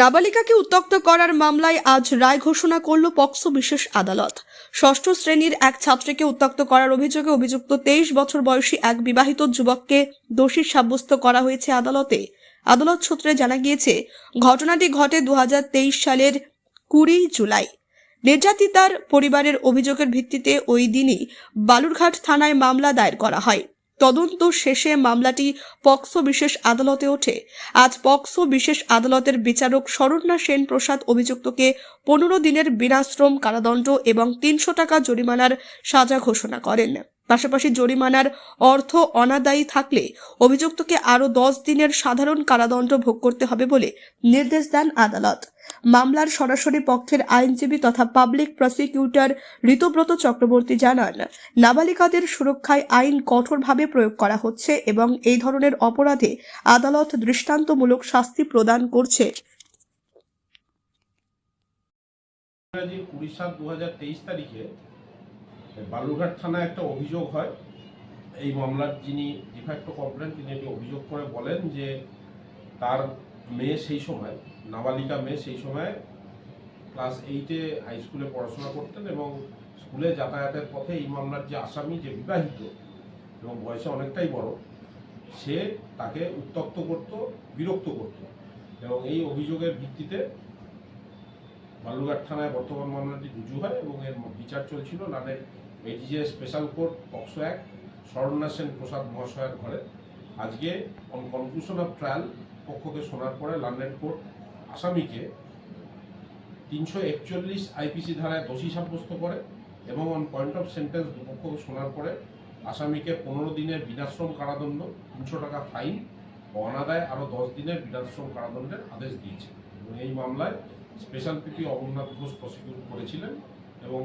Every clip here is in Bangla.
নাবালিকাকে উত্ত্যক্ত করার মামলায় আজ রায় ঘোষণা করল পক্সো বিশেষ আদালত। ষষ্ঠ শ্রেণীর এক ছাত্রীকে উত্ত্যক্ত করার অভিযোগে অভিযুক্ত 23 বছর বয়সী এক বিবাহিত যুবককে দোষী সাব্যস্ত করা হয়েছে আদালতে। আদালত সূত্রে জানা গিয়েছে, ঘটনাটি ঘটে 2023 সালের 20 জুলাই। নির্যাতিতার পরিবারের অভিযোগের ভিত্তিতে ওই দিনই বালুরঘাট থানায় মামলা দায়ের করা হয়। তদন্ত শেষে মামলাটি পক্সো বিশেষ আদালতে ওঠে। আজ পক্সো বিশেষ আদালতের বিচারক শরণ্যা সেন প্রসাদ অভিযুক্তকে 15 দিনের বিনাশ্রম কারাদণ্ড এবং 300 টাকা জরিমানার সাজা ঘোষণা করেন। পাশাপাশি জরিমানার অর্থ অনাদায়ী থাকলে অভিযুক্তকে আরও 10 দিনের সাধারণ কারাদণ্ড ভোগ করতে হবে বলে নির্দেশ দেন আদালত। মামলার সরাসরি পক্ষের আইনজীবী তথা পাবলিক প্রসিকিউটর ঋতব্রত চক্রবর্তী জানান, নাবালিকাদের সুরক্ষায় আইন কঠোরভাবে প্রয়োগ করা হচ্ছে এবং এই ধরনের অপরাধে আদালত দৃষ্টান্তমূলক শাস্তি প্রদান করছে। 20/7/2023 তারিখে বালুরঘাট থানায় একটা অভিযোগ হয়। এই মামলার যিনি ডিফ্যাক্টো কমপ্লেন্ট তিনি একটি অভিযোগ করে বলেন যে তার মেয়ে সেই সময়, নাবালিকা মেয়ে সেই সময় ক্লাস 8-এ হাই স্কুলে পড়াশোনা করতেন এবং স্কুলে যাতায়াতের পথে এই মামলার যে আসামি, যে বিবাহিত এবং বয়সে অনেকটাই বড়, সে তাকে উত্ত্যক্ত করত, বিরক্ত করত এবং এই অভিযোগের ভিত্তিতে বালুরঘাট থানায় বর্তমান মামলাটি রুজু হয় এবং এর বিচার চলছিল লাডের ADJ special court POCSO act Saranya Sen Prasad মহাশয়ের ঘরে। আজকে অন কনক্লুশন অফ ট্রায়াল পক্ষকে শোনার পরে লন্ডন কোর্ট আসামিকে 341 আইপিসি ধারায় দোষী সাব্যস্ত করে এবং অন পয়েন্ট অফ সেন্টেন্স দুপক্ষকে শোনার পরে আসামিকে 15 দিনের বিনাশ্রম কারাদণ্ড, 300 টাকা ফাইন ও অনাদায়ে আরও 10 দিনের বিনাশ্রম কারাদণ্ডের আদেশ দিয়েছে। এবং এই মামলায় special PP Amarnath Ghosh prosecute করেছিলেন এবং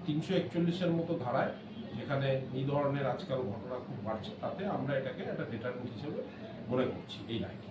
341-এর মতো ধারায়, যেখানে এই ধরনের আজকাল ঘটনা খুব বাড়ছে, তাতে আমরা এটাকে একটা ডেটারমেন্ট হিসেবে মনে করছি এই রায়কে।